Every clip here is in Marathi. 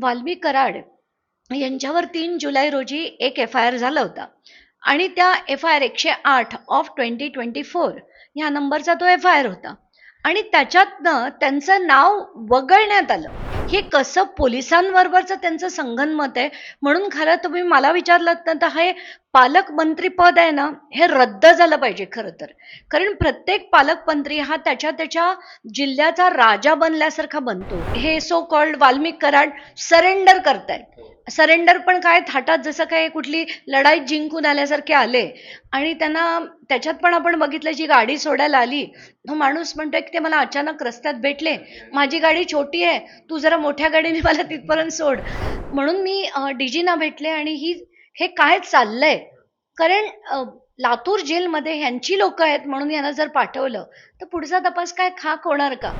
वाल्मी कराड यांच्यावर 3 जुलै रोजी एक FIR झाला होता आणि त्या FIR 108 ऑफ 2024 ह्या नंबरचा तो FIR होता आणि त्याच्यातनं त्यांचं नाव वगळण्यात आलं. हे कसं पोलिसांबरोबरचं त्यांचं संगनमत आहे म्हणून खरं तुम्ही मला विचारलं तर हे पालकमंत्री पद आहे ना, हे रद्द झालं पाहिजे खरं तर. कारण प्रत्येक पालकमंत्री हा त्याच्या जिल्ह्याचा राजा बनल्यासारखा बनतो. हे so called WALMI Karad surrender करतायत. सरेंडर पण काय थाटात जसं काय कुठली लढाई जिंकून आल्यासारखे आले आणि त्यांना त्याच्यात पण आपण बघितलं जी गाडी सोडायला आली तो माणूस म्हणतोय की ते मला अचानक रस्त्यात भेटले, माझी गाडी छोटी आहे, तू जरा मोठ्या गाडीने मला तिथपर्यंत सोड. म्हणून मी डीजीना भेटले आणि हे काय चाललंय. कारण लातूर जेलमध्ये ह्यांची लोक आहेत म्हणून यांना जर पाठवलं तर पुढचा तपास काय खाक होणार का.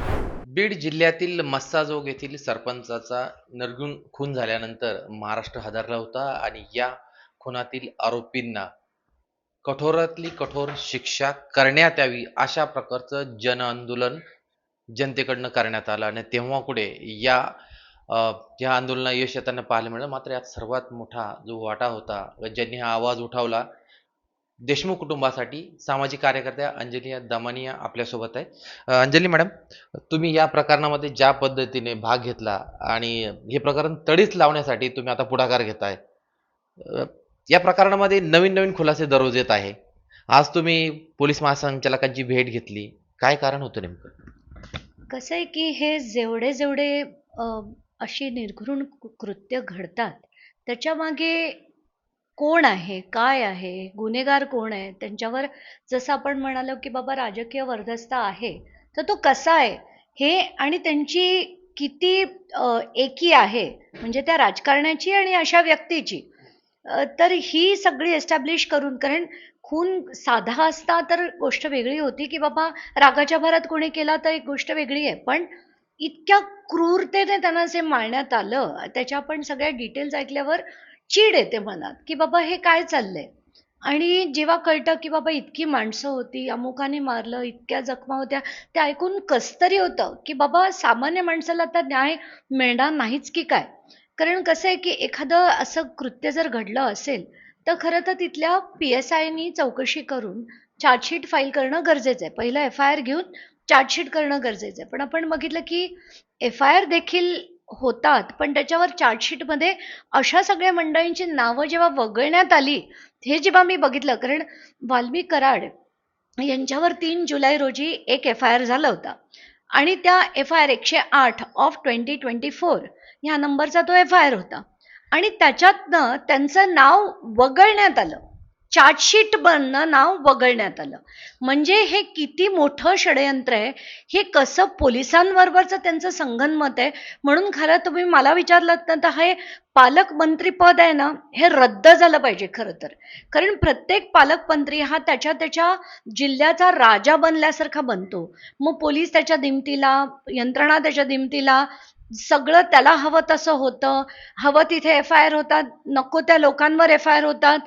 बीड जिल्ह्यातील मस्साजोग येथील सरपंचाचा निर्घृण खून झाल्यानंतर महाराष्ट्र हादरला होता आणि या खुनातील आरोपींना कठोरातली कठोर शिक्षा करण्यात यावी अशा प्रकारचं जनआंदोलन जनतेकडनं करण्यात आलं आणि तेव्हा पुढे या आंदोलनाला यश येताना पाहायला मिळालं. मात्र यात सर्वात मोठा जो वाटा होता ज्यांनी हा आवाज उठवला देशमुख कुटुंबासाठी सामाजिक कार्यकर्त्या अंजली दमानिया आपल्यासोबत आहे. अंजली मॅडम, तुम्ही या प्रकरणामध्ये ज्या पद्धतीने भाग घेतला आणि हे प्रकरण तडीच लावण्यासाठी तुम्ही आता पुढाकार घेताय, या प्रकरणामध्ये नवीन नवीन खुलासे दररोज येत आहे. आज तुम्ही पोलीस महासंचालकांची भेट घेतली, काय कारण होतं नेमकं? कसं आहे की हे जेवढे जेवढे अशी निर्घृण कृत्य घडतात त्याच्या मागे कोण आहे, काय आहे, गुन्हेगार कोण आहे, त्यांच्यावर जसं आपण म्हणालो की बाबा राजकीय वर्धस्थ आहे तर तो कसा आहे हे आणि त्यांची किती एकी आहे म्हणजे त्या राजकारण्याची आणि अशा व्यक्तीची. तर ही सगळी एस्टॅब्लिश करून, कारण खून साधा असता तर गोष्ट वेगळी होती की बाबा रागाच्या भरात कोणी केला तर एक गोष्ट वेगळी आहे, पण इतक्या क्रूरतेने त्यांना जे मारण्यात आलं त्याच्या आपण सगळ्या डिटेल्स ऐकल्यावर चीड येते मनात की बाबा हे काय चाललंय. आणि जेव्हा कळतं की बाबा इतकी माणसं होती, अमुकाने मारलं, इतक्या जखमा होत्या, ते ऐकून कसतरी होतं की बाबा सामान्य माणसाला आता न्याय मिळणार नाहीच की काय. कारण कसं आहे की एखादं असं कृत्य जर घडलं असेल तर खरं तर तिथल्या PSIनी चौकशी करून चार्जशीट फाईल करणं गरजेचं आहे. पहिलं FIR घेऊन चार्जशीट करणं गरजेचं आहे. पण आपण बघितलं की FIR देखील होतात पण त्याच्यावर चार्जशीटमध्ये अशा सगळ्या मंडळींची नावं जेव्हा वगळण्यात आली, हे जेव्हा मी बघितलं, कारण वाल्मी कराड यांच्यावर 3 जुलै रोजी एक FIR झाला होता आणि त्या FIR 108 ऑफ 2024 ह्या नंबरचा तो FIR होता आणि त्याच्यातनं त्यांचं नाव वगळण्यात आलं. चार्जशीट बनणं नाव वगळण्यात आलं. म्हणजे हे किती मोठं षडयंत्र आहे. हे कसं पोलिसांबरोबरचं त्यांचं संगनमत आहे म्हणून खरं तुम्ही मला विचारलं तर हे पालकमंत्री पद आहे ना, हे रद्द झालं पाहिजे खरं तर. कारण प्रत्येक पालकमंत्री हा त्याच्या जिल्ह्याचा राजा बनल्यासारखा बनतो. मग पोलीस त्याच्या दिमतीला, यंत्रणा त्याच्या दिमतीला, सगळं त्याला हवं तसं होतं. हवं तिथे FIR होतात, नको त्या लोकांवर FIR होतात,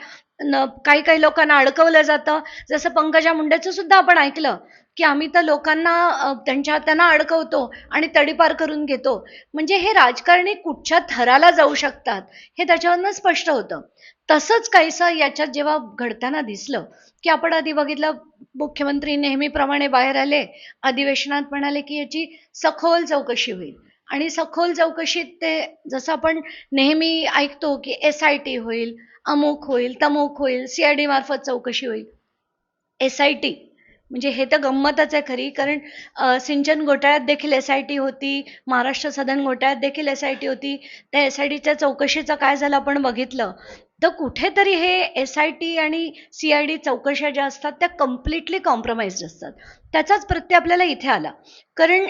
काही काही लोकांना अडकवलं जातं. जसं पंकजा मुंडेचं सुद्धा आपण ऐकलं की आम्ही तर लोकांना त्यांना अडकवतो आणि तडीपार करून घेतो. म्हणजे हे राजकारणी कुठच्या थराला जाऊ शकतात हे त्याच्यावरनं स्पष्ट होतं. तसंच काहीसं याच्यात जेव्हा घडताना दिसलं की आपण आधी बघितलं, मुख्यमंत्री नेहमीप्रमाणे बाहेर आले, अधिवेशनात म्हणाले की याची सखोल चौकशी होईल आणि सखोल चौकशीत ते जसं आपण नेहमी ऐकतो की SIT होईल, अमुक होईल, तमुक होईल, CID मार्फत चौकशी होईल. SIT म्हणजे हे तर गंमतच आहे खरी, कारण सिंचन घोटाळ्यात देखील SIT होती, महाराष्ट्र सदन घोटाळ्यात देखील SIT होती. त्या SITच्या चौकशीचं काय झालं आपण बघितलं. तर कुठेतरी हे SIT आणि CID चौकशा ज्या असतात त्या कम्प्लिटली कॉम्प्रोमाइज्ड असतात. त्याचाच प्रत्यय आपल्याला इथे आला. कारण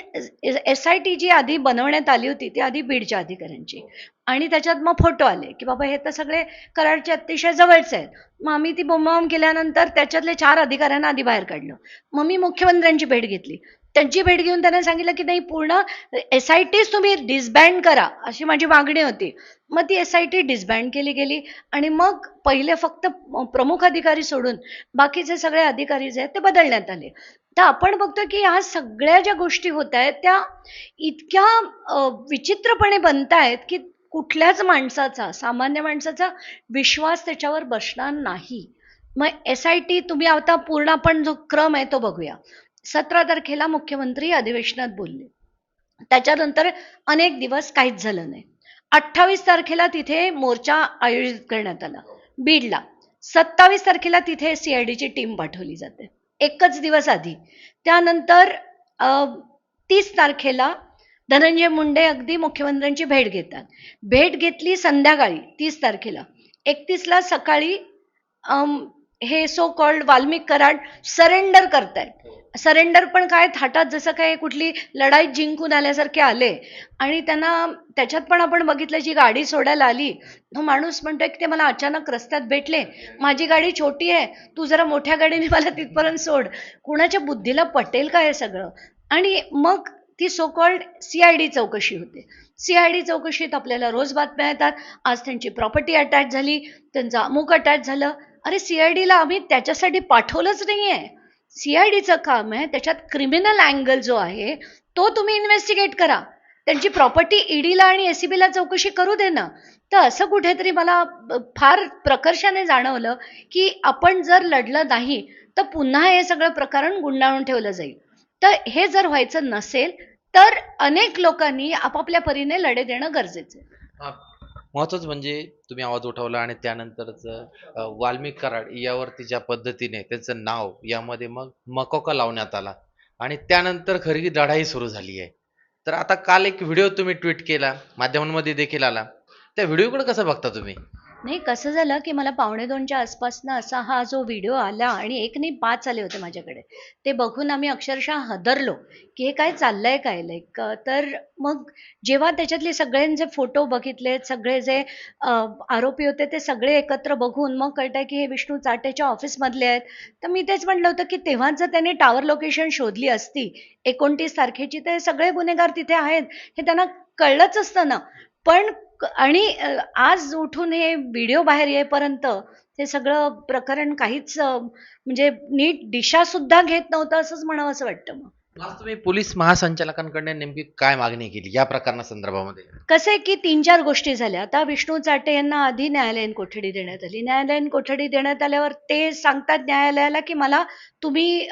SIT जी आधी बनवण्यात आली होती ती आधी बीडच्या अधिकाऱ्यांची आणि त्याच्यात मग फोटो आले की बाबा हे तर सगळे कराडचे अतिशय जवळचे आहेत. मग आम्ही ती बोंबाबोंब केल्यानंतर त्याच्यातले 4 अधिकाऱ्यांना आधी बाहेर काढलं. मग मी मुख्यमंत्र्यांची भेट घेतली. त्यांची भेट घेऊन त्यांना सांगितलं की नाही, पूर्ण SITच तुम्ही डिसबँड करा अशी माझी मागणी होती. मग ती SIT डिसबँड केली गेली आणि मग पहिले फक्त प्रमुख अधिकारी सोडून बाकीचे सगळे अधिकारी जे आहेत ते बदलण्यात आले. तर आपण बघतो की ह्या सगळ्या ज्या गोष्टी होत आहेत त्या इतक्या विचित्रपणे बनतायत की कुठल्याच माणसाचा, सामान्य माणसाचा विश्वास त्याच्यावर बसणार नाही. मग SIT तुम्ही आता पूर्ण आपण जो क्रम आहे तो बघूया. 17 तारखेला मुख्यमंत्री अधिवेशनात बोलले. त्याच्यानंतर अनेक दिवस काहीच झालं नाही. 28 तारखेला तिथे मोर्चा आयोजित करण्यात आला बीडला. 27 तारखेला तिथे CIDची टीम पाठवली जाते एकच दिवस आधी. त्यानंतर 30 तारखेला धनंजय मुंडे अगदी मुख्यमंत्र्यांची भेट घेतात. भेट घेतली संध्याकाळी 30 तारखेला. 31ला सकाळी हे so called Valmik Karad surrender करतायत. सरेंडर पण काय थाटात, जसं काय कुठली लढाई जिंकून आल्यासारखे आले. आणि त्यांना त्याच्यात पण आपण बघितलं, जी गाडी सोडायला आली तो माणूस म्हणतोय की ते मला अचानक रस्त्यात भेटले, माझी गाडी छोटी आहे, तू जरा मोठ्या गाडीने मला तिथपर्यंत सोड. कुणाच्या बुद्धीला पटेल का हे सगळं? आणि मग ती सो कॉल्ड CID चौकशी होते. CID चौकशीत आपल्याला रोज बातम्या येतात, आज त्यांची प्रॉपर्टी अटॅच झाली, त्यांचं अमुक अटॅच झालं. अरे CIDला आम्ही त्याच्यासाठी पाठवलंच नाहीये. CIDचं काम आहे त्याच्यात क्रिमिनल अँगल जो आहे तो तुम्ही इन्व्हेस्टिगेट करा. त्यांची प्रॉपर्टी EDला आणि SCBला चौकशी करू दे ना. तर असं कुठेतरी मला फार प्रकर्षाने जाणवलं की आपण जर लढलं नाही तर पुन्हा हे सगळं प्रकरण गुंडाळून ठेवलं जाईल. तर हे जर व्हायचं नसेल तर अनेक लोकांनी आपापल्या परीने लढे देणं गरजेचं आहे. महत्वाचं म्हणजे तुम्ही आवाज उठवला आणि त्यानंतरच वाल्मिक कराड यावरती ज्या पद्धतीने त्यांचं नाव यामध्ये मग मकोका लावण्यात आला आणि त्यानंतर खरी लढाई सुरू झाली आहे. तर आता काल एक व्हिडिओ तुम्ही ट्विट केला, माध्यमांमध्ये देखील आला. त्या व्हिडिओकडे कसं बघता तुम्ही? नाही, कसं झालं की मला 1:45च्या आसपासनं असा हा जो व्हिडिओ आला आणि एक नाही 5 आले होते माझ्याकडे. ते बघून आम्ही अक्षरशः हादरलो की हे काय चाललंय काय. तर मग जेव्हा त्याच्यातले सगळ्यांचे फोटो बघितले, सगळे जे आरोपी होते ते सगळे एकत्र बघून मग कळतंय की हे विष्णू चाटेच्या ऑफिसमधले आहेत. तर मी तेच म्हटलं होतं की तेव्हाच जर त्यांनी टावर लोकेशन शोधली असती 29 तारखेची, तर हे सगळे गुन्हेगार तिथे आहेत हे त्यांना कळलंच असतं ना. पण आणि आज उठून हे व्हिडिओ बाहेर येईपर्यंत हे सगळं प्रकरण काहीच म्हणजे नीट दिशा सुद्धा घेत नव्हतं असंच म्हणावं असं वाटतं. मग आज तुम्ही पोलीस महासंचालकांकडे नेमकी काय मागणी केली या प्रकरणासंदर्भामध्ये? कसं आहे की 3-4 गोष्टी झाल्या. आता विष्णू चाटे यांना आधी न्यायालयीन कोठडी देण्यात आली. न्यायालयीन कोठडी देण्यात आल्यावर ते सांगतात न्यायालयाला की मला तुम्ही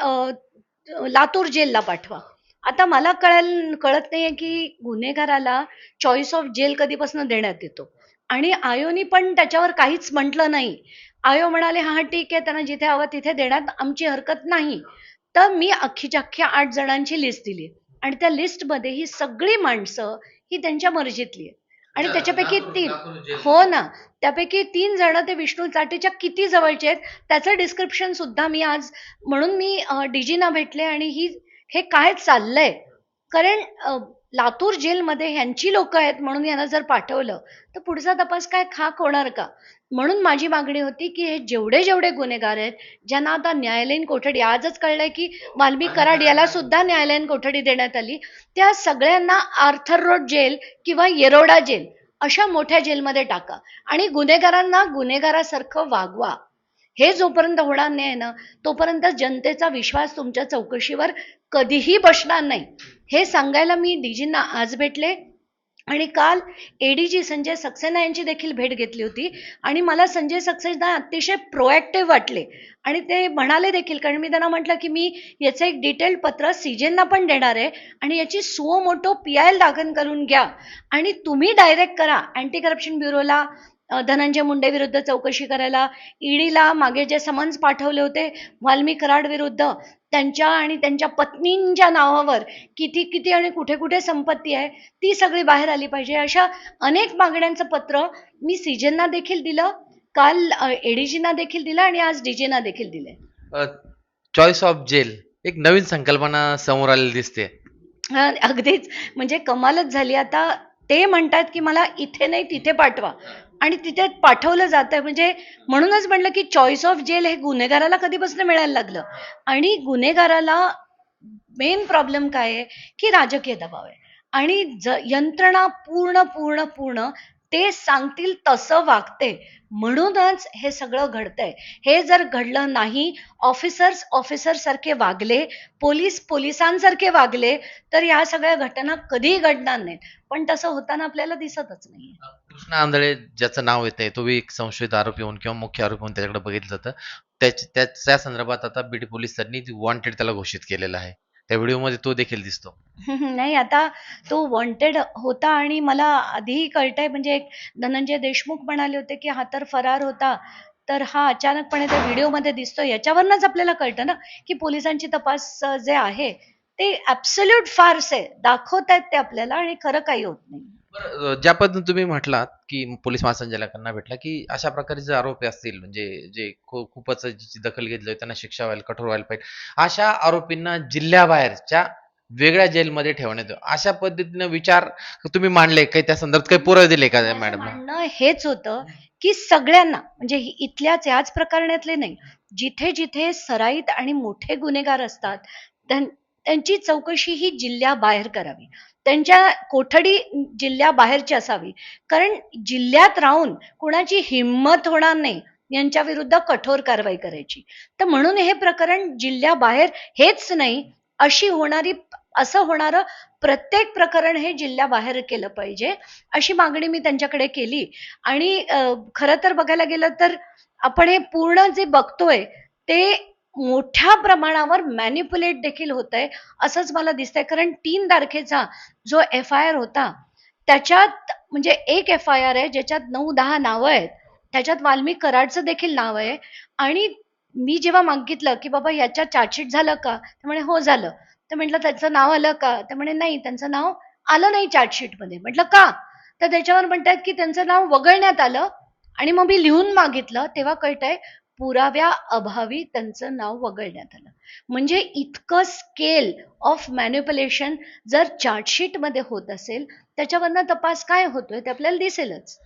लातूर जेलला पाठवा. आता मला कळत नाहीये की गुन्हेगाराला चॉईस ऑफ जेल कधीपासून देण्यात येतो आणि आयोनी पण त्याच्यावर काहीच म्हटलं नाही. आयो म्हणाले हा ठीक आहे, त्यांना जिथे हवं तिथे देण्यात आमची हरकत नाही. तर मी अख्खीच्या अख्ख्या 8 जणांची लिस्ट दिली आणि त्या लिस्टमध्ये ही सगळी माणसं ही त्यांच्या मर्जीतली आहेत. आणि त्याच्यापैकी 3 हो ना, त्यापैकी 3 जण ते विष्णू चाटेच्या किती जवळचे आहेत त्याचं डिस्क्रिप्शन सुद्धा मी आज, म्हणून मी DGना भेटले आणि हे काय चाललंय. कारण लातूर जेलमध्ये ह्यांची लोक आहेत म्हणून यांना जर पाठवलं तर पुढचा तपास काय खाक होणार का. म्हणून माझी मागणी होती की हे जेवढे जेवढे गुन्हेगार आहेत ज्यांना आता न्यायालयीन कोठडी, आजच कळलंय की वाल्मिक कराड याला सुद्धा न्यायालयीन कोठडी देण्यात आली, त्या सगळ्यांना आर्थर रोड जेल किंवा येरोडा जेल अशा मोठ्या जेलमध्ये टाका आणि गुन्हेगारांना गुन्हेगारासारखं वागवा. हे जोपर्यंत होणार नाही ना तोपर्यंत जनतेचा विश्वास तुमच्या चौकशीवर कधीही बसणार नाही. हे सांगायला मी DGंना आज भेटले आणि काल ADG संजय सक्सेना यांची देखील भेट घेतली होती आणि मला संजय सक्सेना अतिशय प्रोएक्टिव्ह वाटले आणि ते म्हणाले देखील, कारण मी त्यांना म्हटलं की मी याचं एक डिटेल्ड पत्र CJंना पण देणार आहे आणि याची सुओ मोटो PIL दाखल करून घ्या आणि तुम्ही डायरेक्ट करा अँटी करप्शन ब्युरोला धनंजय मुंडे विरुद्ध चौकशी करायला, EDला मागे जे समन्स पाठवले होते वाल्मिक कराड विरुद्ध, त्यांच्या आणि त्यांच्या पत्नींच्या नावावर किती किती आणि कुठे कुठे संपत्ती आहे ती सगळी बाहेर आली पाहिजे. अशा अनेक मागण्यांचं पत्र मी CJंना देखील दिलं, काल ADGंना देखील दिलं आणि आज DGंना देखील दिलंय. चॉईस ऑफ जेल एक नवीन संकल्पना समोर आलेली दिसते. अगदीच म्हणजे कमालच झाली. आता ते म्हणतात की मला इथे नाही तिथे पाठवा आणि तिथे पाठवलं जातंय. म्हणजे म्हणूनच म्हणलं की चॉईस ऑफ जेल हे गुन्हेगाराला कधीपासून मिळायला लागलं. आणि गुन्हेगाराला मेन प्रॉब्लेम काय आहे की राजकीय दबाव आहे आणि यंत्रणा पूर्ण पूर्ण पूर्ण ते सांगतील तसं वागते, म्हणूनच हे सगळं घडतंय. हे जर घडलं नाही, ऑफिसर सारखे वागले, पोलीस पोलिसांसारखे वागले, तर या सगळ्या घटना कधीही घडणार नाहीत. पण तसं होताना आपल्याला दिसतच नाहीये. कृष्णा आंधळे ज्याचं नाव येतंय तो एक संशयित आरोपी म्हणून किंवा मुख्य आरोपी म्हणून त्याच्याकडे बघितलं जातं. त्या संदर्भात आता बीड पोलिसांनी वॉन्टेड त्याला घोषित केलेलं आहे. त्या व्हिडिओमध्ये तो देखील दिसतो. नाही, आता तो वॉन्टेड होता आणि मला आधीही कळतंय, म्हणजे एक धनंजय देशमुख म्हणाले होते की हा तर फरार होता, तर हा अचानकपणे त्या व्हिडिओमध्ये दिसतो. याच्यावरनच आपल्याला कळतं ना की पोलिसांची तपास जे आहे ते ऍब्सोल्यूट फार्स आहे. दाखवतायत ते आपल्याला आणि खरं काही होत नाही. बरं, ज्या पद्धतीने तुम्ही म्हटलात की पोलीस महासंचालकांना भेटला की अशा प्रकारे जे आरोपी असतील म्हणजे जे खूपच ज्याची दखल घेतली होती, त्यांना शिक्षा व्हायला कठोर व्हायला पाहिजे, अशा आरोपींना जिल्ह्याबाहेरच्या वेगळ्या जेलमध्ये ठेवण्यात यावं, अशा पद्धतीने विचार तुम्ही मांडले काही, त्या संदर्भात काही पुरावे दिले का माझं मॅडम? म्हणणं हेच होतं की सगळ्यांना, म्हणजे इथल्याच याच प्रकरणातले नाही, जिथे जिथे सराईत आणि मोठे गुन्हेगार असतात त्यांची चौकशी ही जिल्ह्याबाहेर करावी. त्यांच्या कोठडी जिल्ह्याबाहेरची असावी. कारण जिल्ह्यात राहून कुणाची हिंमत होणार नाही यांच्या विरुद्ध कठोर कारवाई करायची. तर म्हणून हे प्रकरण जिल्ह्याबाहेर, हेच नाही, अशी होणारी असं होणारं प्रत्येक प्रकरण हे जिल्ह्याबाहेर केलं पाहिजे, अशी मागणी मी त्यांच्याकडे केली. आणि खरं तर बघायला गेलं तर आपण हे पूर्ण जे बघतोय ते मोठ्या प्रमाणावर मॅनिप्युलेट देखील होतंय असंच मला दिसतंय. कारण 3 तारखेचा जो FIR होता त्याच्यात, म्हणजे एक FIR आहे ज्याच्यात 9-10 नावं आहेत, त्याच्यात वाल्मिक कराडचं देखील नाव आहे. आणि मी जेव्हा मागितलं की बाबा याच्या चार्जशीट झालं का, तर म्हणे हो झालं. तर म्हटलं त्याचं नाव आलं का, तर म्हणे नाही, त्यांचं नाव आलं नाही चार्जशीटमध्ये. म्हटलं का, तर त्याच्यावर म्हणतात की त्यांचं नाव वगळण्यात आलं. आणि मग मी लिहून मागितलं तेव्हा कळतंय पुराव्या अभावी त्यांचं नाव वगळण्यात आलं. म्हणजे इतकं स्केल ऑफ मॅनिप्युलेशन जर चार्जशीटमध्ये होत असेल, त्याच्यावरनं तपास काय होतोय ते आपल्याला दिसेलच.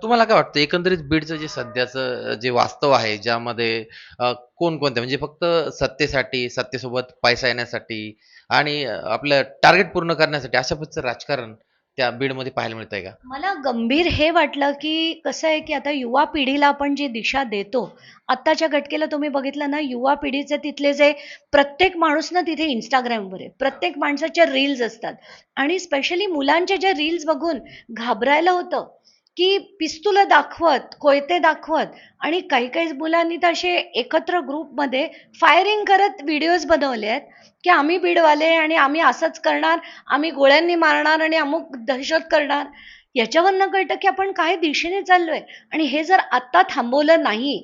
तुम्हाला काय वाटतं एकंदरीत बीडचं जे सध्याचं जे वास्तव आहे, ज्यामध्ये कोणकोणत्या म्हणजे फक्त सत्तेसाठी, सत्तेसोबत पैसा येण्यासाठी आणि आपलं टार्गेट पूर्ण करण्यासाठी अशा पद्धतीचं राजकारण त्या बीडमध्ये पाहायला मिळतंय का? मला गंभीर हे वाटलं की कसं आहे की आता युवा पिढीला आपण जी दिशा देतो, आत्ताच्या घटकेला तुम्ही बघितलं ना, युवा पिढीचे तिथले जे प्रत्येक माणूस ना तिथे इंस्टाग्रामवर आहे, प्रत्येक माणसाच्या रील्स असतात. आणि स्पेशली मुलांच्या ज्या रील्स बघून घाबरायला होतं की पिस्तुलं दाखवत, कोयते दाखवत, आणि काही काही मुलांनी तर असे एकत्र ग्रुपमध्ये फायरिंग करत व्हिडिओज बनवले आहेत की आम्ही बीडवाले आणि आम्ही असंच करणार, आम्ही गोळ्यांनी मारणार आणि अमुक दहशत करणार. याच्यावरनं कळतं की आपण काय दिशेने चाललोय. आणि हे जर आत्ता थांबवलं नाही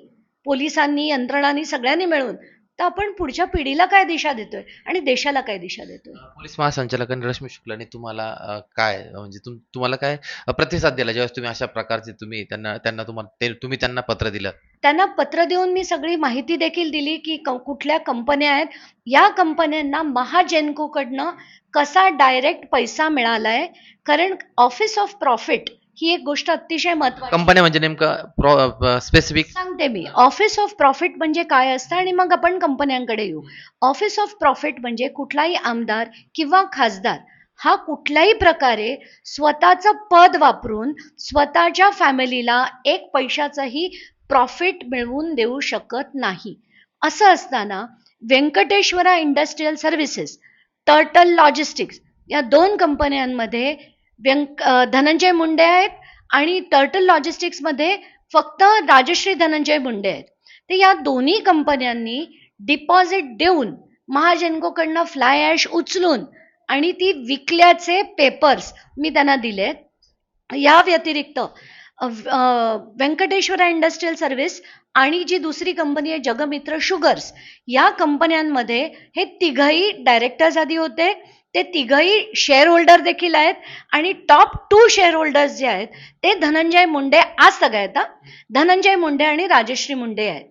पोलिसांनी, यंत्रणांनी, सगळ्यांनी मिळून, तर आपण पुढच्या पिढीला काय दिशा देतोय आणि देशाला काय दिशा देतोय. पोलीस महासंचालकांनी रश्मी शुक्लांनी तुम्हाला काय म्हणजे तुम्हाला काय प्रतिसाद दिला ज्यावेळेस तुम्ही अशा प्रकारचे तुम्ही त्यांना त्यांना तुम्हाला तुम्ही त्यांना पत्र दिलं? त्यांना पत्र देऊन मी सगळी माहिती देखील दिली की कुठल्या कंपन्या आहेत, या कंपन्यांना महाजेनकोकडनं कसा डायरेक्ट पैसा मिळालाय. कारण ऑफिस ऑफ प्रॉफिट ही एक गोष्ट अतिशय महत्वाची. कंपन्या म्हणजे नेमकं स्पेसिफिक सांगते मी. ऑफिस ऑफ प्रॉफिट म्हणजे काय असतं आणि मग आपण कंपन्यांकडे येऊ. ऑफिस ऑफ प्रॉफिट म्हणजे कुठलाही आमदार किंवा खासदार हा कुठल्याही प्रकारे स्वतःचं पद वापरून स्वतःच्या फॅमिलीला एक पैशाचंही प्रॉफिट मिळवून देऊ शकत नाही. असं असताना Venkateshwara industrial services, turtle logistics या 2 कंपन्यांमध्ये धनंजय मुंडे आहेत आणि टर्टल लॉजिस्टिक्समध्ये फक्त राजश्री धनंजय मुंडे आहेत. तर या दोन्ही कंपन्यांनी डिपॉझिट देऊन महाजेनकोकडनं फ्लाय ॲश उचलून आणि ती विकल्याचे पेपर्स मी त्यांना दिलेत. या व्यतिरिक्त व्यंकटेश्वरा इंडस्ट्रियल सर्व्हिस आणि जी दुसरी कंपनी आहे जगमित्र शुगर्स, या कंपन्यांमध्ये हे तिघही डायरेक्टर्स आधी होते, ते तिघही शेअर होल्डर देखील आहेत. आणि टॉप 2 शेअर होल्डर्स जे आहेत ते धनंजय मुंडे, आज सगळ्यात धनंजय मुंडे आणि राजश्री मुंडे आहेत.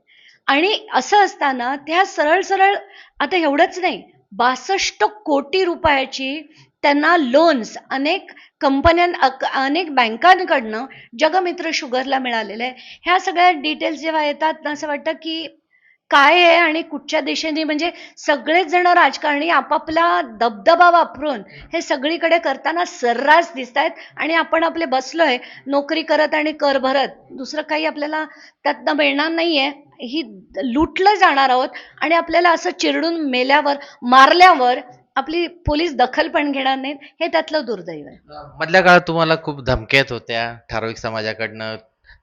आणि असं असताना त्या सरळ सरळ, आता एवढंच नाही, 62 कोटी रुपयाची त्यांना लोन्स अनेक अनेक बँकांकडनं जगमित्र शुगरला मिळालेले आहे. ह्या सगळ्या डिटेल्स जेव्हा येतात ना, असं वाटतं की काय आहे आणि कुठच्या दिशेने, म्हणजे सगळेच जण राजकारणी आपापला दबदबा वापरून हे सगळीकडे करताना सर्रास दिसत आहेत. आणि आपण आपले बसलोय नोकरी करत आणि कर भरत, दुसरं काही आपल्याला त्यातनं मिळणार नाहीये. ही लुटलं जाणार आहोत. आणि आपल्याला असं चिरडून मेल्यावर, मारल्यावर आपली पोलीस दखल पण घेणार नाहीत. हे त्यातलं दुर्दैव आहे. मधल्या काळात तुम्हाला खूप धमक्या येत होत्या ठराविक समाजाकडनं,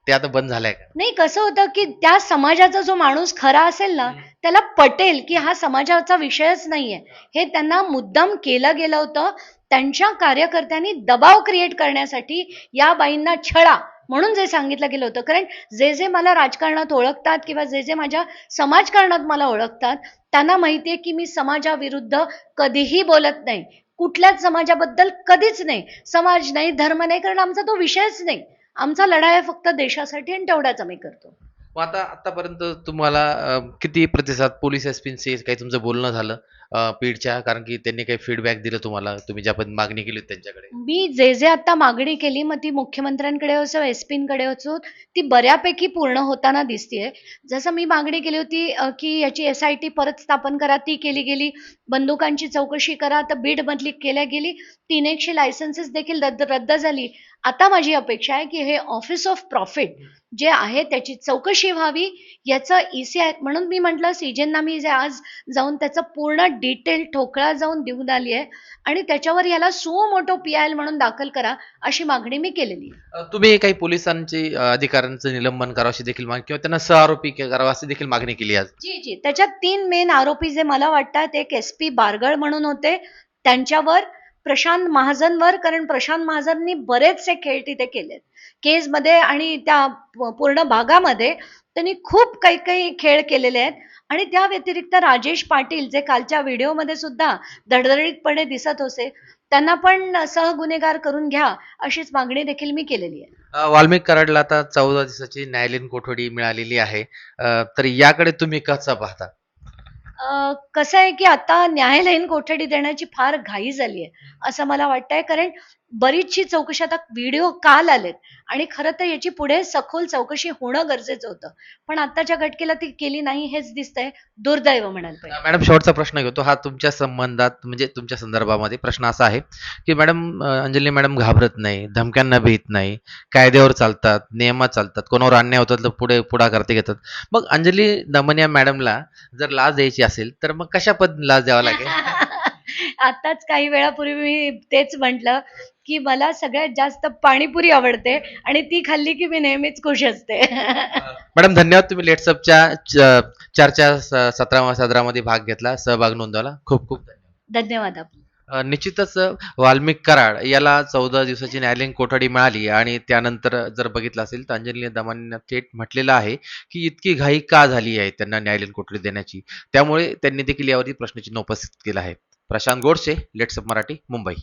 त्या आता बंद झाल्या का? नाही, कसं होतं की त्या समाजाचा जो माणूस खरा असेल ना, त्याला पटेल की हा समाजाचा विषयच नाहीये. हे त्यांना मुद्दाम केलं गेलं होतं. त्यांच्या कार्यकर्त्यांनी दबाव क्रिएट करण्यासाठी या बाईंना छळा म्हणून जे सांगितलं गेलं होतं. कारण जे जे मला राजकारणात ओळखतात किंवा जे जे माझ्या समाजकारणात मला ओळखतात, त्यांना माहितीये की मी समाजाविरुद्ध कधीही बोलत नाही. कुठल्याच समाजाबद्दल कधीच नाही. समाज नाही, धर्म नाही, कारण आमचा तो विषयच नाही. आमचा लढा आहे फक्त देशासाठी, आणि तेवढाच आम्ही करतो. मग आता आतापर्यंत तुम्हाला किती प्रतिसाद, पोलीस एसपींशी काही तुमचं बोलणं झालं बीडच्या, कारण की त्यांनी काही फीडबॅक दिलं तुम्हाला, तुम्ही ज्या पण मागणी केली होती त्यांच्याकडे? मी जे जे आता मागणी केली, मग ती मुख्यमंत्र्यांकडे असो, एसपींकडे असो, ती बऱ्यापैकी पूर्ण होताना दिसतीये. जसं मी मागणी केली होती की याची SIT परत स्थापन करा, ती केली गेली. बंदुकांची चौकशी करा, तर बीडमधली केल्या गेली. 300 लायसन्सेस देखील रद्द रद्द झाली. आता माझी अपेक्षा आहे की हे ऑफिस ऑफ प्रॉफिट जे आहे त्याची चौकशी व्हावी. याचं ECI म्हणून मी म्हटलं, सीजेंना मी जे आज जाऊन त्याचं पूर्ण डिटेल ठोकळा जाऊन देऊन आली आहे. आणि त्याच्यावर याला सुओ मोटो PIL म्हणून दाखल करा, अशी मागणी मी केलेली आहे. तुम्ही काही पोलिसांची अधिकाऱ्यांचं निलंबन करावं अशी देखील मागणी, किंवा त्यांना सहआरोपी करावं अशी देखील मागणी केली आज? जी जी, त्याच्यात 3 मेन आरोपी जे मला वाटतात, एक SP बारगळ म्हणून होते, त्यांच्यावर, प्रशांत महाजनवर, कारण प्रशांत महाजननी बरेचसे खेळ तिथे केलेत केसमध्ये, आणि त्या पूर्ण भागामध्ये त्यांनी खूप काही काही खेळ केलेले आहेत. आणि त्या व्यतिरिक्त राजेश पाटील, जे कालच्या व्हिडिओमध्ये सुद्धा धडधडीतपणे दिसत होते, त्यांना पण सहगुन्हेगार करून घ्या, अशीच मागणी देखील मी केलेली आहे. वाल्मिक कराडला आता 14 दिवसाची न्यायालयीन कोठडी मिळालेली आहे. तर याकडे तुम्ही कसं पाहता? कसं आहे की आता न्यायालयीन कोठडी देण्याची फार घाई झाली आहे, असं मला वाटतंय. कारण बरीचशी चौकशी, आता व्हिडिओ काल आलेत, आणि खरं तर याची पुढे सखोल चौकशी होणं गरजेचं होतं. पण आताच्या घटकेला ती केली नाही, हेच दिसतंय. दुर्दैव म्हणाल पाहिजे. मॅडम, शेवटचा प्रश्न घेतो. हा तुमच्या संबंधात, म्हणजे तुमच्या संदर्भामध्ये प्रश्न असा आहे, की मॅडम अंजली मॅडम घाबरत नाही, धमक्यांना भीत नाही, कायद्यावर चालतात, नियमात चालतात, कोणावर अन्याय होतात तर पुढे पुढाकार ते घेतात. मग अंजली दमनिया मॅडमला जर लाच द्यायची असेल तर मग कशा पद्धतीने लाच द्यावा लागेल? आताच काही वेळापूर्वी मी तेच म्हटलं की मला सगळ्यात जास्त पाणीपुरी आवडते, आणि ती खाल्ली की मी नेहमीच खुश असते. मॅडम, धन्यवाद. तुम्ही लेट्सअपच्या चर्चा सत्रामध्ये सदरामध्ये भाग घेतला, सहभाग नोंदवला. खूप खूप धन्यवाद. धन्यवाद आपले. निश्चितच वाल्मिक कराड याला 14 दिवसाची न्यायालयीन कोठडी मिळाली, आणि त्यानंतर जर बघितलं असेल तर अंजली दमन थेट म्हटलेलं आहे की इतकी घाई का झाली आहे त्यांना न्यायालयीन कोठडी देण्याची. त्यामुळे त्यांनी देखील यावरती प्रश्नचिन्ह उपस्थित केलं आहे. प्रशांत गोडसे, लेट्सअप मराठी, मुंबई.